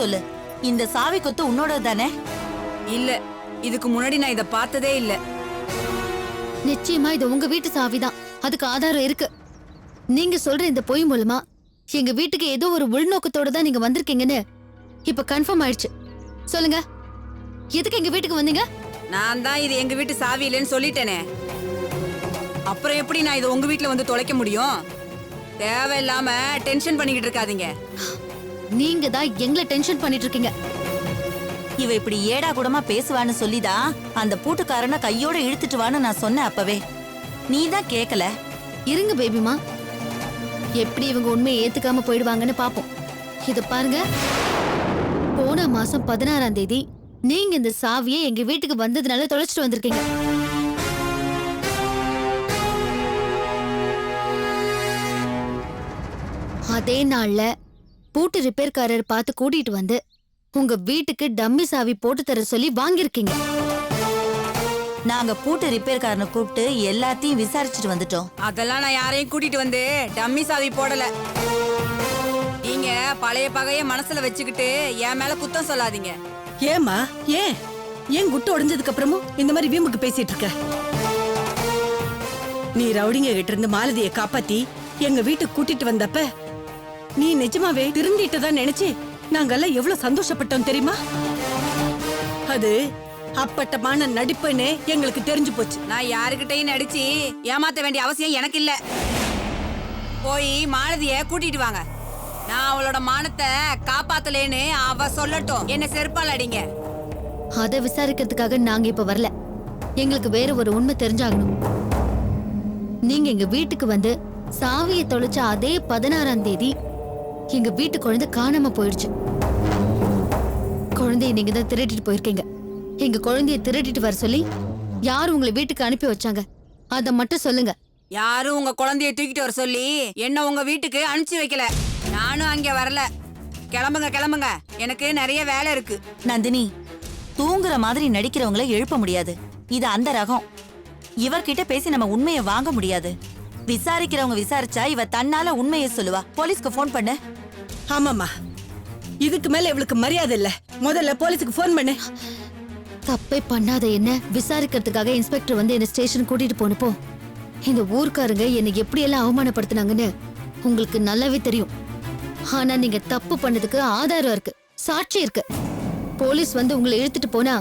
சொல்லு, இந்த சாவி கொத்து உன்னோட தானே? இல்ல, இதுக்கு முன்னாடி நான் இத பார்த்ததே இல்ல. நிச்சயமா இது உங்க வீட்டு சாவிதான். அதுக்கு ஆதாரம் இருக்கு. நீங்க சொல்ற இந்த பொய் மூலமா எங்க வீட்டுக்கு ஏதோ ஒரு உள்நோக்கத்தோட தான் நீங்க வந்திருக்கீங்கன்னு இப்ப கன்ஃபார்ம் ஆயிடுச்சு. சொல்லுங்க, எதுக்கு எங்க வீட்டுக்கு வந்தீங்க? நான் தான் இது எங்க வீட்டு சாவி இல்லைன்னு சொல்லிட்டேனே. அப்புறம் எப்படி நான் இதை உங்க வீட்டுல வந்து தொலைக்க முடியும்? தேவையில்லாம டென்ஷன் பண்ணிக்கிட்டு இருக்காதீங்க. நீங்க தான் எங்களை டென்ஷன் பண்ணிட்டு இருக்கீங்க. இவ இப்படி ஏடா கூடமா பேசுவான்னு சொல்லிதான் அந்த பூட்டுக்காரனை கையோட இழுத்துட்டு வான்னு நான் சொன்னேன் அப்பவே. நீ தான் கேக்கல. இருங்க பேபிமா, எப்படி இவங்க உண்மையை ஏத்துக்காம போயிடுவாங்கன்னு பாப்போம். இத பாருங்க, போன மாசம் 16ஆம் தேதி நீங்க இந்த சாவியை எங்க வீட்டுக்கு வந்ததுனால தொலைச்சிட்டு வந்திருக்கீங்க. அதே நாள்ல பூட்டு ரிப்பேர்காரர் பார்த்து கூட்டிட்டு வந்து உங்க வீட்டுக்கு டம்மி சாவி போட்டு தர சொல்லி வாங்கிருக்கீங்க. நாங்க பூட்டு ரிப்பேர்காரனை கூப்பிட்டு எல்லாத்தையும் விசாரிச்சுட்டு வந்துட்டோம். அதெல்லாம் நான் யாரையும் கூட்டிட்டு வந்து டம்மி சாவி போடல. நீங்க பழைய பகைய மனசுல வச்சுக்கிட்டு என் மேல குத்தம் சொல்லாதீங்க. ஏமா, ஏன் குட்டு உடைஞ்சதுக்கு அப்புறமும் இந்த மாதிரி வீம்புக்கு பேசிட்டு இருக்க? நீ ரவுடிங்க கிட்ட இருந்து மாலதியை காப்பாத்தி எங்க வீட்டுக்கு கூட்டிட்டு வந்தப்ப நீ நிஜமாவே திருந்திட்டதான் நினைச்சு நாங்கெல்லாம் எவ்வளவு சந்தோஷப்பட்டோம் தெரியுமா? அது அப்பட்டமான நடிப்புன்னு எங்களுக்கு தெரிஞ்சு போச்சு. நான் யாருக்கிட்டையும் நடிச்சு ஏமாத்த வேண்டிய அவசியம் எனக்கு இல்ல. போய் மாலதிய கூட்டிட்டு வாங்க. நான் அவளோட மானத்தை காப்பாத்தலேன்னு அவ சொல்லட்டும். என்ன செருப்பால் அடிங்க. அதை விசாரிக்கிறதுக்காக நாங்க இப்ப வரல. எங்களுக்கு வேற ஒரு உண்மை தெரிஞ்சாகணும். நீங்க எங்க வீட்டுக்கு வந்து சாவியை தொலைச்ச அதே 16ஆம் தேதி எங்க வீட்டு குழந்தை காணாம போயிடுச்சு. குழந்தைய நீங்க தான் திருடிட்டு போயிருக்கீங்க. எங்க குழந்தைய திருடிட்டு வர சொல்லி யாரு உங்களை வீட்டுக்கு அனுப்பி வச்சாங்க? அத மட்டும் சொல்லுங்க. யாரும் உங்க குழந்தைய தூக்கிட்டு வர சொல்லி என்ன உங்க வீட்டுக்கு அனுப்பிச்சு வைக்கல. நானும் அங்க வரல. கிளம்புங்க கிளம்புங்க, எனக்கு நிறைய வேலை இருக்கு. நந்தினி, தூங்குற மாதிரி நடிக்கிறவங்கள எழுப்ப முடியாது. இது அந்த ரகம். இவர்கிட்ட பேசி நம்ம உண்மையை வாங்க முடியாது. விசாரிக்கிறவங்க விசாரிச்சா இவ தன்னால உண்மையை சொல்லுவா. போலீஸ்க்கு போன் பண்ணு. ஆமாமா, இதுக்கு மேல இவளுக்கு மரியாதை இல்ல. முதல்ல போலீஸுக்கு போன் பண்ணு. தப்பே பண்ணாத என்ன விசாரிக்கிறதுக்காக இன்ஸ்பெக்டர் வந்து என்ன ஸ்டேஷன் கூட்டிட்டு போனப்போ இந்த ஊர்க்காரங்க என்னை எப்படியெல்லாம் அவமானப்படுத்தினாங்கன்னு உங்களுக்கு நல்லாவே தெரியும். ஆனா நீங்க தப்பு பண்ணதுக்கு ஆதாரம் இருக்கு, சாட்சி இருக்கு. போலீஸ் வந்து உங்களை இழுத்துட்டு போனா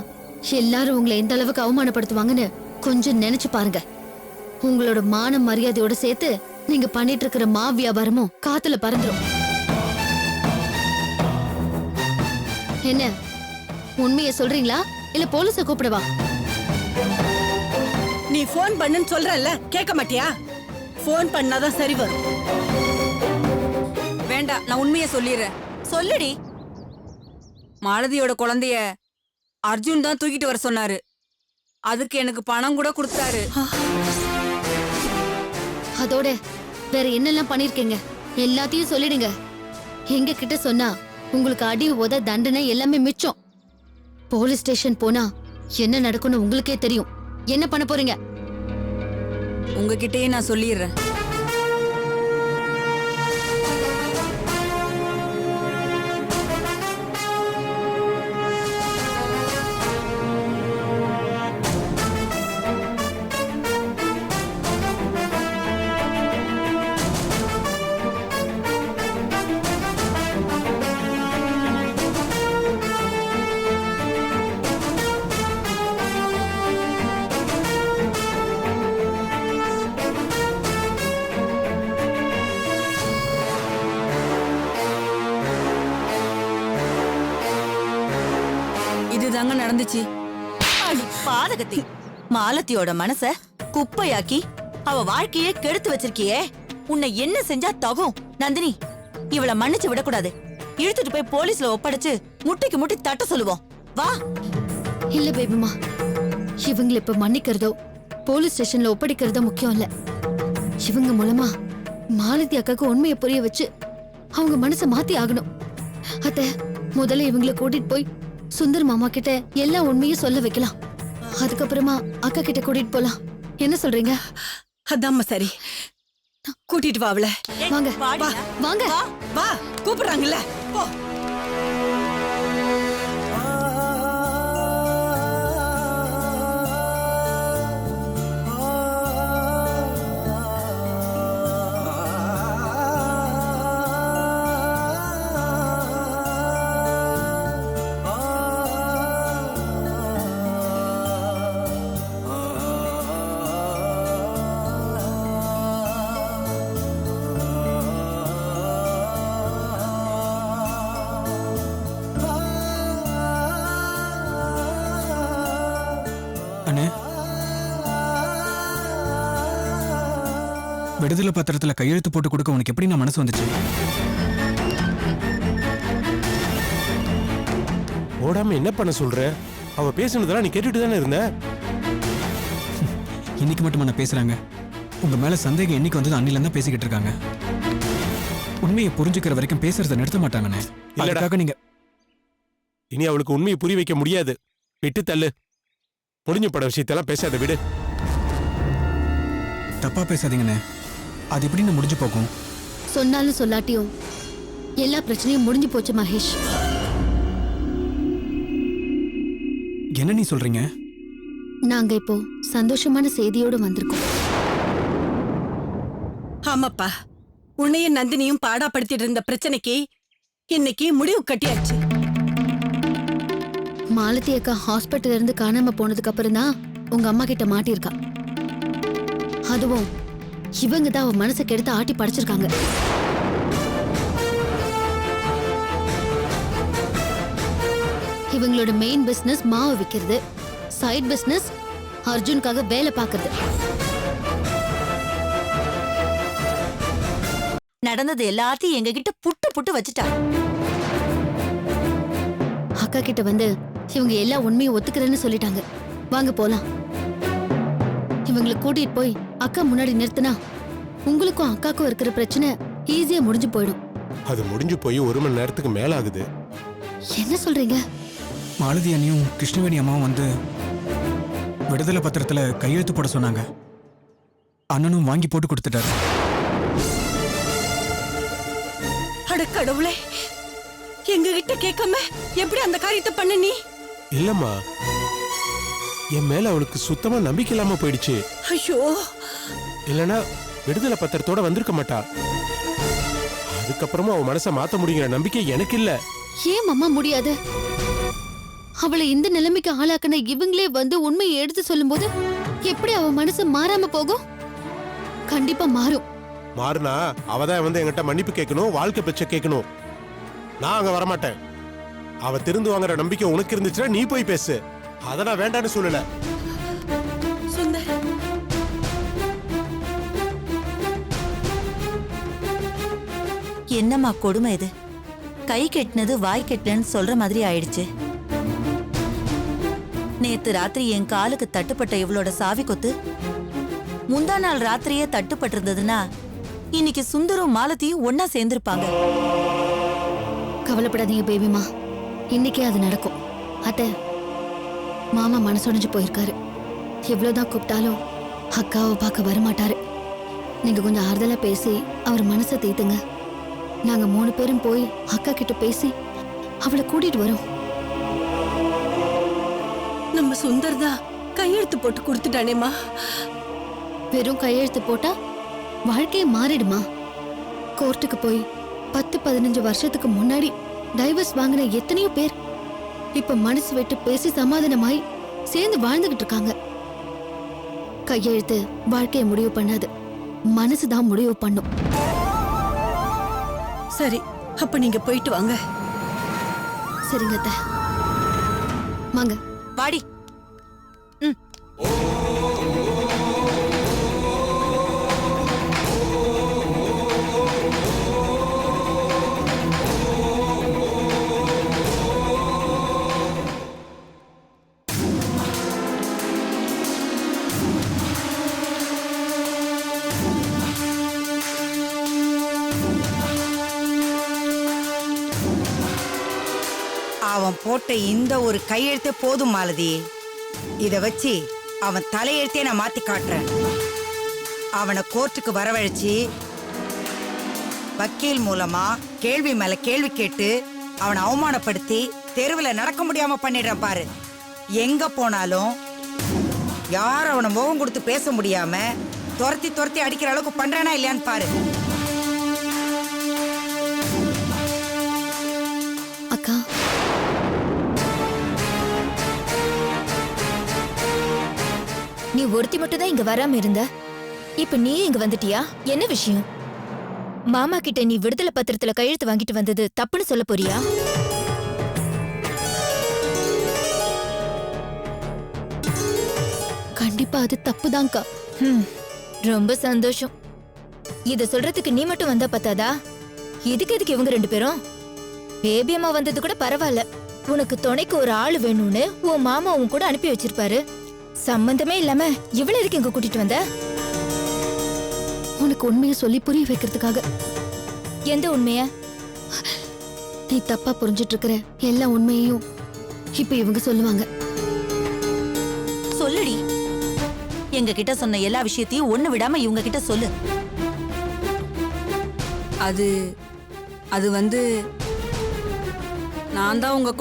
எல்லாரும் உங்களை எந்த அளவுக்கு அவமானப்படுத்துவாங்கன்னு கொஞ்சம் நினைச்சு பாருங்க. உங்களோட மான மரியாதையோட சேர்த்து நீங்க பண்ணிட்டு இருக்கிற மா வியாபாரமும் காத்துல பறந்துரும். என்ன, உண்மையை சொல்றீங்களா இல்ல போலீஸ கூப்பிடவா? நீ போன் பண்ணுன்னு சொல்றல்ல, கேட்க மாட்டியா? போன் பண்ணாதான் சரி வரும். வேண்டாம், நான் உண்மையை சொல்லிடுறேன். சொல்லுடி. மாலதியோட குழந்தைய அர்ஜுன் தான் தூக்கிட்டு வர சொன்னாரு. அதுக்கு எனக்கு பணம் கூட கொடுத்தாரு. அதோட வேற என்னெல்லாம் பண்ணிருக்கீங்க எல்லாத்தையும் சொல்லிடுங்க. எங்க கிட்ட சொன்னா உங்களுக்கு அடி உத தண்டனை எல்லாமே மிச்சம். போலீஸ் ஸ்டேஷன் போனா என்ன நடக்கும்னு உங்களுக்கே தெரியும். என்ன பண்ண போறீங்க? உங்ககிட்டயே நான் சொல்லிடுறேன். இதுதாங்க நடந்துச்சு. பாதகத்தி, மாலத்தியோட மனச குப்பையாக்கி அவ வாழ்க்கையே கெடுத்து வச்சிருக்கியே. உன்னை என்ன செஞ்சா தகும்? நந்தினி, இவள மன்னிச்சு விடக்கூடாது. இழுத்துட்டு போய் போலீஸ்ல ஒப்படைச்சு முட்டிக்கு முட்டி தட்ட சொல்லுவோம். வா. இல்ல பேபிமா, இவங்களை இப்ப மன்னிக்கிறதோ போலீஸ் ஸ்டேஷன்ல ஒப்படைக்கிறதோ முக்கியம் இல்ல. இவங்க மூலமா மாலதி அக்காக்கு உண்மையை புரிய வச்சு அவங்க மனசை மாத்தி ஆகணும். அத்த, முதல்ல இவங்களை கூட்டிட்டு போய் சுந்தர் மாமா கிட்ட எல்லா உண்மையும் சொல்ல வைக்கலாம். அதுக்கப்புறமா அக்கா கிட்ட கூட்டிட்டு போலாம். என்ன சொல்றீங்க? அதாம்மா சரி. கூட்டிட்டு வா அவளை. வாங்க வாடி. வாங்க. வா, கூப்பிடுறாங்கல்ல, போ. விடுதலை பத்திரத்துல கையெழுத்து போட்டு கொடுக்க உனக்கு எப்படி நான் மனசு வந்துச்சு? ஓடாம என்ன பண்ண சொல்ற? அவ பேசுனதெல்லாம் நீ கேட்டுட்டு தானே இருந்த. இன்னைக்கு மட்டுமா நான் பேசுறாங்க? உங்க மேல சந்தேகம் என்னைக்கு வந்தது அன்னில தான் பேசிக்கிட்டு இருக்காங்க. உண்மையை புரிஞ்சுக்கிற வரைக்கும் பேசுறதை நிறுத்த மாட்டாங்கண்ணே. இல்லடாக நீங்க இனி அவளுக்கு உண்மையை புரிய வைக்க முடியாது. விட்டு தள்ளு. முடிஞ்ச பட விஷயத்தெல்லாம் பேசாத, விடு. தப்பா பேசாதீங்கண்ணே. அது எப்படி நான் முடிஞ்சு போகும்? சொன்னாலும் சொல்லாட்டியும் எல்லா பிரச்சனையும் முடிஞ்சு போச்சு மகேஷ். என்ன நீ சொல்றீங்க? நாங்க இப்போ சந்தோஷமான செய்தியோடு வந்திருக்கோம். ஆமாப்பா, உன்னையும் நந்தினியும் பாடாப்படுத்திட்டு இருந்த பிரச்சனைக்கு இன்னைக்கு முடிவு கட்டியாச்சு. மாலதி அக்கா ஹாஸ்பிட்டல்ல இருந்து காணாம போனதுக்கு அப்புறம் தான் உங்க அம்மா கிட்ட மாட்டியிருக்கா. அதுவும் இவங்க தான் அவ மனசை கெடுத்து ஆட்டி படைச்சிருக்காங்க. இவங்களோட மெயின் பிசினஸ் மாவு விக்கிறது, சைட் பிசினஸ் அர்ஜுனுக்காக வேலை பார்க்கறது. நடந்தது எல்லாத்தையும் எங்க கிட்ட புட்டு புட்டு வச்சுட்டா. அக்கா கிட்ட வந்து இவங்க எல்லா உண்மையும் ஒத்துக்கிறேன்னு சொல்லிட்டாங்க. வாங்க போலாம். இவங்களை கூட்டிட்டு போய் அக்கா முன்னாடி நிறுத்தினா உங்களுக்கும் அக்காக்கும் இருக்கிற பிரச்சனை ஈஸியா முடிஞ்சு போயிடும். அது முடிஞ்சு போய் 1 மணி நேரத்துக்கு மேல ஆகுது. என்ன சொல்றீங்க? மாலதி அண்ணியும் கிருஷ்ணவேணி அம்மாவும் வந்து விடுதலை பத்திரத்துல கையெழுத்து போட சொன்னாங்க. அண்ணனும் வாங்கி போட்டு கொடுத்துட்டாரு. அட கடவுளே, எங்க கிட்ட கேட்காம எப்படி அந்த காரியத்தை பண்ண நீ? இல்லம்மா, என் மேல அவளுக்கு சுத்தமா நம்பிக்கை இல்லாம போயிடுச்சு. ஐயோ, இல்லனா விடுதலை பத்திரத்தோட வந்திருக்க மாட்டா. அதுக்கப்புறமா அவ மனசை மாத்த முடியுங்கிற நம்பிக்கை எனக்கு இல்ல. ஏன் மாமா முடியாது? அவளை இந்த நிலைமைக்கு ஆளாக்குன இவங்களே வந்து உண்மையை எடுத்து சொல்லும்போது எப்படி அவ மனசு மாறாம போகும்? கண்டிப்பா மாறும். மாறுனா அவதான் வந்து என்கிட்ட மன்னிப்பு கேட்கணும், வாழ்க்கை பிச்சை கேட்கணும். நான் அங்க வரமாட்டேன். அவ திருந்து வாங்குற நம்பிக்கை உனக்கு இருந்துச்சுன்னா நீ போய் பேசு. அத நான் வேண்டான்னு சொல்லல. சுந்தர், என்னம்மா கொடுமை இது? கை கெட்டினது வாய் கெட்டலன்னு சொல்ற மாதிரி ஆயிடுச்சு. நேத்து ராத்திரி என் காலுக்கு தட்டுப்பட்ட இவளோட சாவி கொத்து முந்தா நாள் ராத்திரியே தட்டுப்பட்டு இருந்ததுன்னா இன்னைக்கு சுந்தரும் மாலத்தியும் ஒன்னா சேர்ந்திருப்பாங்க. கவலைப்படாதீங்க பேபிமா, இன்னைக்கே அது நடக்கும். அத்தை, மாமா மனசுடைஞ்சு போயிருக்காரு. எவ்வளவுதான் கூப்பிட்டாலும் அக்காவை பார்க்க வரமாட்டாரு. நீங்க கொஞ்சம் ஆறுதலா பேசி அவர் மனசை தேத்துங்க. நாங்க 3 பேரும் போய் அக்கா கிட்ட பேசி அவளை கூட்டிட்டு வரோம். நம்ம சுந்தர் தான் கையெழுத்து போட்டு கொடுத்துட்டானேமா. வெறும் கையெழுத்து போட்டா வாழ்க்கையே மாறிடுமா? கோர்ட்டுக்கு போய் 10-15 வருஷத்துக்கு முன்னாடி டைவர்ஸ் வாங்கின எத்தனையோ பேர் இப்ப மனசு விட்டு பேசி சமாதானமாய் சேர்ந்து வாழ்ந்துகிட்டு இருக்காங்க. கையெழுத்து வாழ்க்கையை முடிவு பண்ணாது, மனசுதான் முடிவு பண்ணும். சரி, அப்ப நீங்க போயிட்டு வாங்க. சரிங்க அத்தை, வாங்க. வாடி. அவன் போட்ட இந்த ஒரு கையெழுத்தே போதும் மாலதி. இத வச்சு அவன் தலையெழுத்தே நான் மாத்தி காட்டுறேன். அவனை கோர்ட்டுக்கு வரவழைச்சு வக்கீல் மூலமா கேள்வி மேல கேள்வி கேட்டு அவனை அவமானப்படுத்தி தெருவில் நடக்க முடியாம பண்ணிடுறேன் பாரு. எங்க போனாலும் யார் அவனை முகம் கொடுத்து பேச முடியாம துரத்தி துரத்தி அடிக்கிற அளவுக்கு பண்றானா இல்லையான்னு பாரு. அக்கா, நீ ஒருத்தி மட்டும் தான் இங்க வராம இருந்த. இப்ப நீ இங்க வந்துட்டியா? என்ன விஷயம்? மாமா கிட்ட நீ விடுதலை பத்திரத்துல கையெழுத்து வாங்கிட்டு வந்தது தப்புன்னு சொல்ல போறியா? கண்டிப்பா அது தப்புதான்க்கா. ரொம்ப சந்தோஷம். இத சொல்றதுக்கு நீ மட்டும் வந்தா பத்தாதா? எதுக்கு இவங்க 2 பேரும்? பேபி அம்மா வந்தது கூட பரவாயில்ல. உனக்கு துணைக்கு ஒரு ஆள் வேணும்னு உன் மாமா உன் கூட அனுப்பி வச்சிருப்பாரு. சம்பந்தமே இல்லாம இவ்வளவு எதுக்கு இங்க கூட்டிட்டு வந்த? உனக்கு உண்மையை சொல்லி புரிய வைக்கிறதுக்காக. எந்த உண்மைய? நீ தப்பா புரிஞ்சிட்டு இருக்கிற எல்லா உண்மையையும் இப்ப இவங்க சொல்லுவாங்க. சொல்லுடி. எங்க கிட்ட சொன்ன எல்லா விஷயத்தையும் ஒண்ணு விடாம இவங்க கிட்ட சொல்லு. அது வந்து நான் தான் உங்க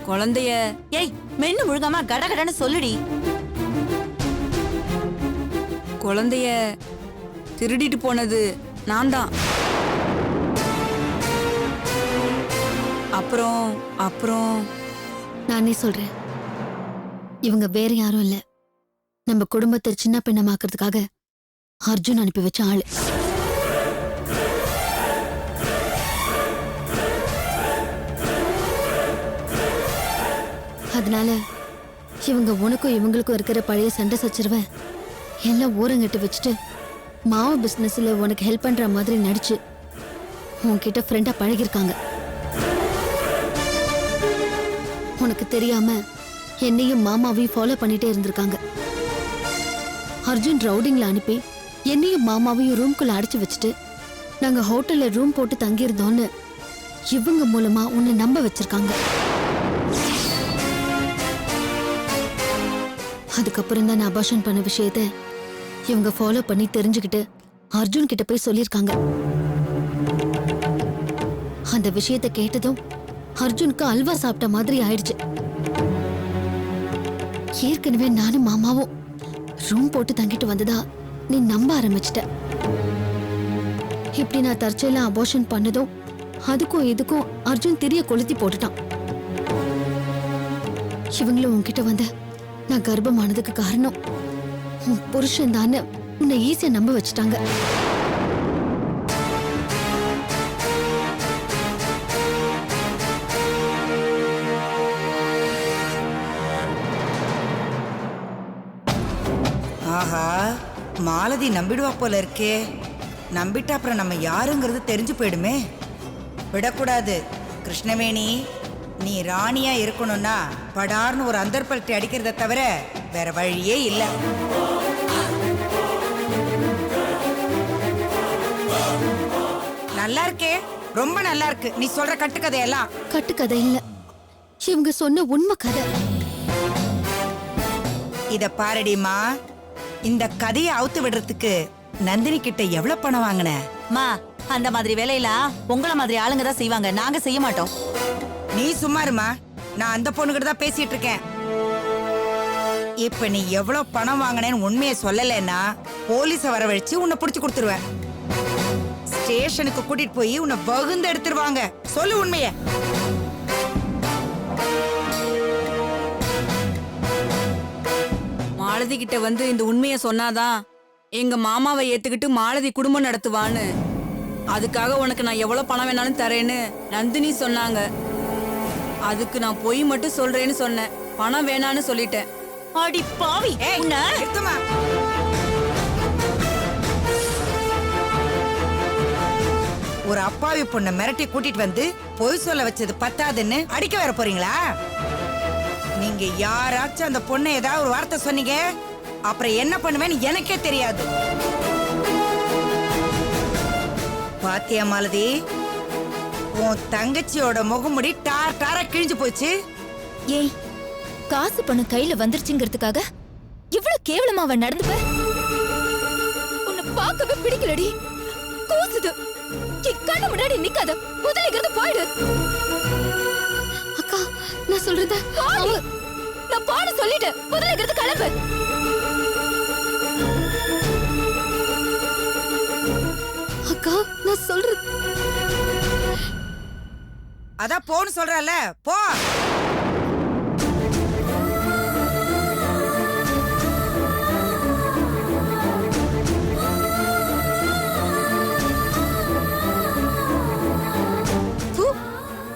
குழந்தைய ஏய், மென்னு முழுகாம கடகடன்னு சொல்லுடி. குழந்தைய திருடிட்டு போனது நான் தான். அப்புறம் நானே சொல்றேன். இவங்க வேற யாரும் இல்ல, நம்ம குடும்பத்தை சின்ன பின்னமாக்குறதுக்காக அர்ஜுன் அனுப்பி வச்ச ஆளு. அதனால இவங்க உனக்கும் இவங்களுக்கும் இருக்கிற பழைய சண்டை சச்சரவை எல்லாம் ஊரங்கிட்டு வச்சுட்டு மாவு பிசினஸ்ல உனக்கு ஹெல்ப் பண்ற மாதிரி நடிச்சு உன்கிட்ட ஃப்ரெண்டா பழகிருக்காங்க. உனக்கு தெரியாம என்னையும் மாமாவையும் ஃபாலோ பண்ணிட்டே இருந்திருக்காங்க. அர்ஜுன் ரவுடிங்ல அனுப்பி என்னையும் மாமாவையும் ரூம்குள்ள அடைச்சு வச்சுட்டு நாங்க ஹோட்டல்ல ரூம் போட்டு தங்கியிருந்தோன்னு இவங்க மூலமா உன்னை நம்ப வச்சிருக்காங்க. அதுக்கப்புறம் தான் நான் அபார்ஷன் பண்ண விஷயத்த இவங்க ஃபாலோ பண்ணி தெரிஞ்சுக்கிட்டு அர்ஜுன் கிட்ட போய் சொல்லியிருக்காங்க. அந்த விஷயத்த கேட்டதும் அர்ஜுனுக்கு அல்வா சாப்பிட்ட மாதிரி ஆயிடுச்சு. ஏற்கனவே நானும் மாமாவும் ரூம் போட்டு தங்கிட்டு வந்ததா நீ நம்ப ஆரம்பிச்சிட்ட. இப்படி நான் தற்செயலா அபார்ஷன் பண்ணதும் அதுக்கும் இதுக்கும் அர்ஜுன் தெரிய கொளுத்தி போட்டுட்டான். இவங்களும் உன்கிட்ட வந்த நான் கர்ப்பமானதுக்கு காரணம் உன் புருஷன் தானே உன்னை ஈஸியா நம்ப வச்சுட்டாங்க. ஆஹா, மாலதி நம்பிடுவா போல இருக்கே. நம்பிட்டா அப்புறம் நம்ம யாருங்கிறது தெரிஞ்சு போயிடுமே. விடக்கூடாது. கிருஷ்ணவேணி, நீ ராணியா இருக்கணும்னா படார்னு ஒரு அந்தர்பல்ட்டி அடிக்கிறத தவிர வேற வழியே இல்லை. நல்லா இருக்கே, ரொம்ப நல்லா இருக்கு நீ சொல்ற கட்டுக்கதையெல்லாம். கட்டுக்கதை இல்ல, இவங்க சொன்ன உண்மை கதை. இத பாரடிமா, இந்த கதையை அவுத்து விடுறதுக்கு நந்தினி கிட்ட எவ்வளவு பணம் வாங்கின? மா, அந்த மாதிரி வேலையெல்லாம் உங்கள மாதிரி ஆளுங்க தான் செய்வாங்க, நாங்க செய்ய மாட்டோம். நீ சும்மாருமா, நான் அந்த பொண்ணுகிட்ட தான் பேசிட்டு இருக்கேன். இப்ப நீ எவ்வளவு பணம் வாங்கினேன்னு உண்மையை சொல்லலைன்னா போலீஸ வரவழைச்சு உன்னை புடிச்சு கொடுத்துருவேன். ஸ்டேஷனுக்கு கூட்டிட்டு போய் உன்னை வகுந்து எடுத்துருவாங்க. சொல்லு உண்மைய. மாலதி கிட்ட வந்து இந்த உண்மையை சொன்னாதான் எங்க மாமாவை ஏத்துக்கிட்டு மாலதி குடும்பம் நடத்துவான்னு. அதுக்காக உனக்கு நான் எவ்வளவு பணம் வேணாலும் தரேன்னு நந்தினி சொன்னாங்க. அதுக்கு நான் பொய் மட்டும் சொல்றேன்னு சொன்னேன், பணம் வேணான்னு சொல்லிட்டேன். அடி பாவி, எடுத்துமா. ஒரு அப்பாவி பொண்ணை மிரட்டி கூட்டிட்டு வந்து பொய் சொல்ல வச்சது பத்தாதுன்னு அடிக்க வர போறீங்களா? நீங்க யாராச்சும் அந்த பொண்ணை ஏதாவது ஒரு வார்த்தை சொன்னீங்க, அப்புறம் என்ன பண்ணுவேன்னு எனக்கே தெரியாது. பாத்தியா மாலதி, உன் தங்கச்சியோட முகமுடி டார் டாரா கிழிஞ்சு போச்சு. ஏய், காசு பணம் கையில வந்துருச்சுங்கிறதுக்காக இவ்வளவு கேவலமா அவன் நடந்துப்ப? உன்னை பார்க்கவே பிடிக்கலடி, கூசுது. என் கண்ணு முன்னாடி நிக்காத, முதலிக்கிறது போயிடு. அக்கா, நான் சொல்றத நான் பாட சொல்லிட்டேன், முதலிக்கிறது கிளம்பு. அக்கா, நான் சொல்றது. அதான் போன்னு சொல்றல, போ.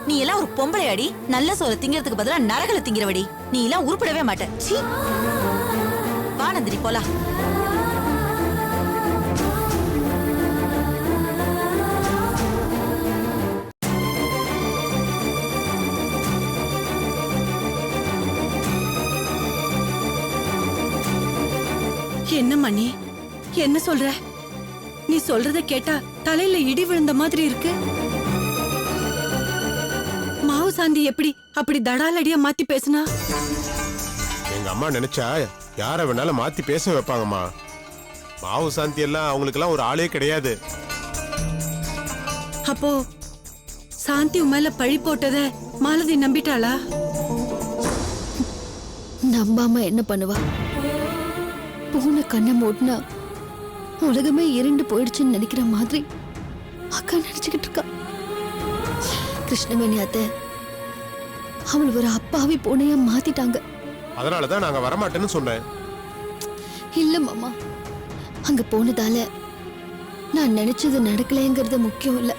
நீ எல்லாம் ஒரு பொம்பளை அடி. நல்ல சோறு திங்கிறதுக்கு பதிலா நரகல திங்கிறவடி. நீ எல்லாம் உருப்படவே மாட்ட. சீ, வா நந்தினி போலாம். என்னம்மா நீ என்ன சொல்ற? நீ சொல்றத கேட்டா தலையில இடி விழுந்த மாதிரி இருக்கு. மாவு சாந்தி எப்படி அப்படி தடாலடியா மாத்தி பேசுனா? எங்க அம்மா நினைச்சா யார வேணாலும் மாத்தி பேச வைப்பாங்கம்மா. மாவு சாந்தி எல்லாம் அவங்களுக்கெல்லாம் ஒரு ஆளே கிடையாது. அப்போ சாந்தி உன் மேல பழி போட்டத மாலதி நம்பிட்டாளா? நம்பாம என்ன பண்ணுவா? பூனை கண்ணை மூட்டினா உலகமே இருண்டு போயிடுச்சுன்னு நினைக்கிற மாதிரி அக்கா நினைச்சுக்கிட்டு இருக்கா. கிருஷ்ணவேணி அத்தை அவள் ஒரு அப்பாவி பூனையா மாத்திட்டாங்க. அதனாலதான் நாங்க வரமாட்டேன்னு சொன்னேன். இல்ல மாமா, அங்க போனதால நான் நினைச்சது நடக்கலைங்கிறது முக்கியம் இல்ல.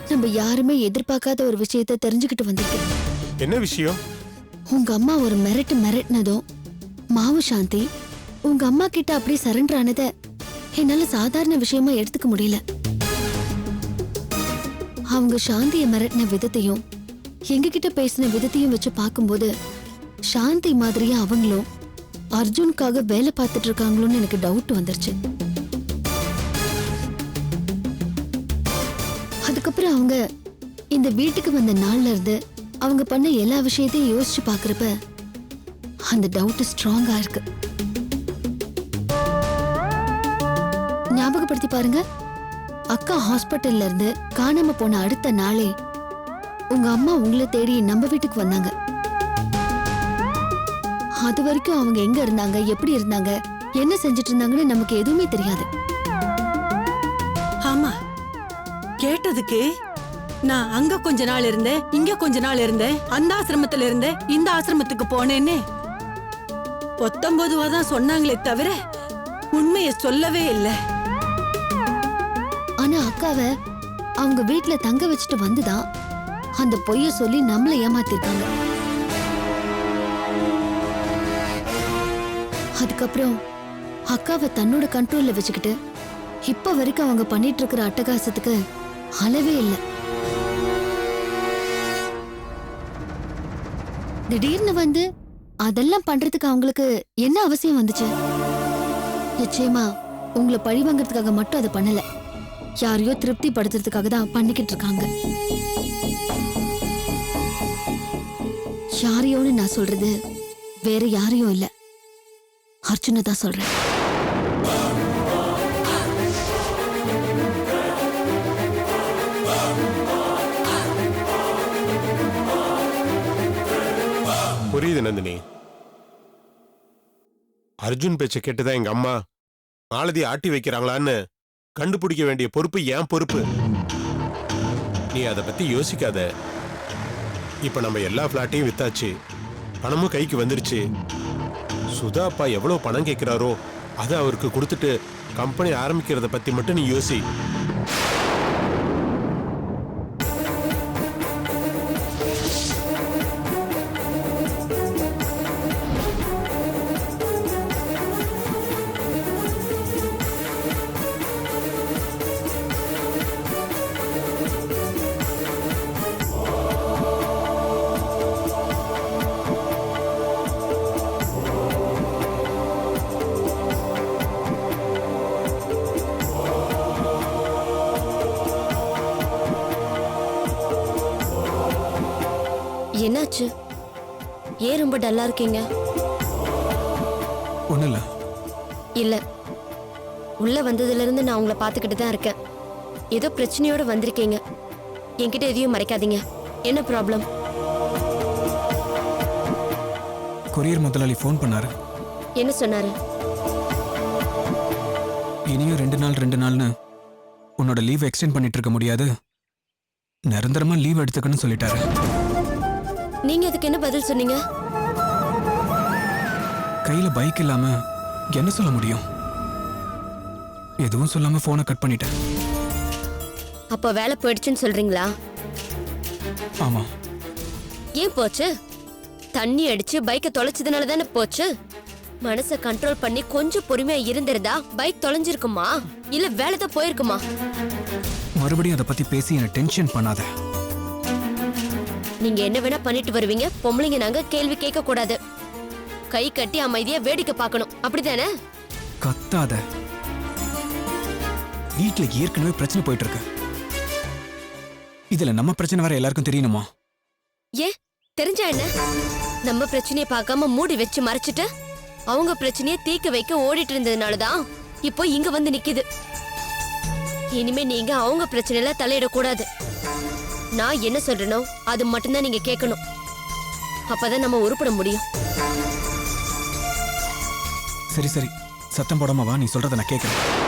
நம்ம யாருமே எதிர்பார்க்காத ஒரு விஷயத்த தெரிஞ்சுக்கிட்டு வந்திருக்கேன். என்ன விஷயம்? உங்க அம்மா ஒரு மிரட்டினதும் மாவு சாந்தி உங்க அம்மா கிட்ட அப்படியே சரண்டர் ஆனத என்னால சாதாரண விஷயமா எடுத்துக்க முடியல. அவங்க சாந்தியை மிரட்டின விதத்தையும் எங்க கிட்ட பேசின விதத்தையும் வச்சு பார்க்கும்போது சாந்தி மாதிரியே அவங்களும் அர்ஜுனுக்காக வேலை பார்த்துட்டு இருக்காங்களோன்னு எனக்கு டவுட் வந்துருச்சு. அதுக்கப்புறம் அவங்க இந்த வீட்டுக்கு வந்த நாள்ல இருந்து அவங்க பண்ண எல்லா விஷயத்தையும் யோசிச்சு பாக்குறப்ப அந்த டவுட் ஸ்ட்ராங்கா இருக்கு. ஞாபகப்படுத்தி பாருங்க, அக்கா ஹாஸ்பிட்டல்ல இருந்து காணாம போன அடுத்த நாளே உங்க அம்மா உங்களை தேடி நம்ம வீட்டுக்கு வந்தாங்க. அது வரைக்கும் அவங்க எங்க இருந்தாங்க, எப்படி இருந்தாங்க, என்ன செஞ்சுட்டு இருந்தாங்கன்னு நமக்கு எதுவுமே தெரியாது. ஆமா, கேட்டதுக்கு நான் அங்க கொஞ்ச நாள் இருந்தேன், இங்க கொஞ்ச நாள் இருந்தேன், அந்த ஆசிரமத்துல இருந்தேன், இந்த ஆசிரமத்துக்கு போனேன்னு 19 தான் சொன்னாங்களே தவிர உண்மையை சொல்லவே இல்லை. ஆனா அக்காவை அவங்க வீட்டுல தங்க வச்சுட்டு வந்துதான் அந்த பொய்ய சொல்லி நம்மள ஏமாத்திருக்காங்க. அதுக்கப்புறம் அக்காவை தன்னோட கண்ட்ரோல்ல வச்சுக்கிட்டு இப்ப வரைக்கும் அவங்க பண்ணிட்டு இருக்கிற அட்டகாசத்துக்கு அளவே இல்லை. திடீர்னு வந்து அதெல்லாம் பண்றதுக்கு அவங்களுக்கு என்ன அவசியம் வந்துச்சு? நிச்சயமா உங்களை பழி வாங்கறதுக்காக மட்டும் அதை பண்ணல, யாரையோ திருப்தி படுத்துறதுக்காக தான் பண்ணிக்கிட்டு இருக்காங்க. யாரையோன்னு நான் சொல்றது வேற யாரையும் இல்ல, அர்ஜுனை தான் சொல்றேன். புரியுது நந்தினி. அர்ஜுன் பேச்ச கேட்டுதான் எங்க அம்மா மாலதி ஆட்டி வைக்கிறாங்களான்னு கண்டுபிடிக்க வேண்டிய பொறுப்பு என் பொறுப்பு. நீ அதை பத்தி யோசிக்காத. இப்ப நம்ம எல்லா பிளாட்டையும் வித்தாச்சு, பணமும் கைக்கு வந்துருச்சு. சுதா அப்பா எவ்வளவு பணம் கேட்கிறாரோ அதை அவருக்கு கொடுத்துட்டு கம்பெனி ஆரம்பிக்கிறத பத்தி மட்டும் நீ யோசி. என்னாச்சு? ஏன் ரொம்ப டல்லா இருக்கீங்க? ஒண்ணும் இல்ல. இல்ல, உள்ள வந்ததுல இருந்து நான் உங்களை பார்த்துக்கிட்டு தான் இருக்கேன். ஏதோ பிரச்சனையோட வந்திருக்கீங்க. என்கிட்ட எதையும் மறைக்காதீங்க. என்ன ப்ராப்ளம்? கொரியர் முதலாளி ஃபோன் பண்ணாரு. என்ன சொன்னாரு? இனியும் 2 நாள்னு உன்னோட லீவ் எக்ஸ்டெண்ட் பண்ணிட்டு இருக்க முடியாது, நிரந்தரமா லீவ் எடுத்துக்கணும்னு சொல்லிட்டாரு. நீங்க அதுக்கு என்ன பதில் சொன்னீங்க? கையில பைக் இல்லாம என்ன சொல்ல முடியும்? எதுவும் சொல்லாம போனை கட் பண்ணிட்டேன். அப்ப வேலை போயிடுச்சுன்னு சொல்றீங்களா? ஆமா. ஏன் போச்சு? தண்ணி அடிச்சு பைக்கை தொலைச்சதுனால தானே போச்சு. மனசை கண்ட்ரோல் பண்ணி கொஞ்சம் பொறுமையா இருந்திருந்தா பைக் தொலைஞ்சிருக்குமா, இல்ல வேலை தான் போயிருக்குமா? மறுபடியும் அதை பத்தி பேசி என்ன டென்ஷன் பண்ணாத. நீங்க என்ன வேணா பண்ணிட்டு வருவீங்க, பொம்பளைங்க நாங்க கேள்வி கேட்க கூடாது. கை கட்டி அமைதியா வேடிக்கை பார்க்கணும் அப்படிதானே? கத்தாத. வீட்டுல ஏற்கனவே பிரச்சனை போயிட்டு இருக்கு. இதுல நம்ம பிரச்சனை வேற எல்லாருக்கும் தெரியணுமா? ஏன் தெரிஞ்சா என்ன? நம்ம பிரச்சனையை பார்க்காம மூடி வச்சு மறைச்சிட்டு அவங்க பிரச்சனையை தீக்க வைக்க ஓடிட்டு இருந்ததுனாலதான் இப்போ இங்க வந்து நிக்குது. இனிமே நீங்க அவங்க பிரச்சனையில தலையிடக்கூடாது. நான் என்ன சொல்றேனோ அது மட்டும்தான் நீங்க கேட்கணும். அப்பதான் நம்ம உருப்பட முடியும். சரி சரி, சத்தம் போடாம வா, நீ சொல்றத நான் கேட்கறேன்.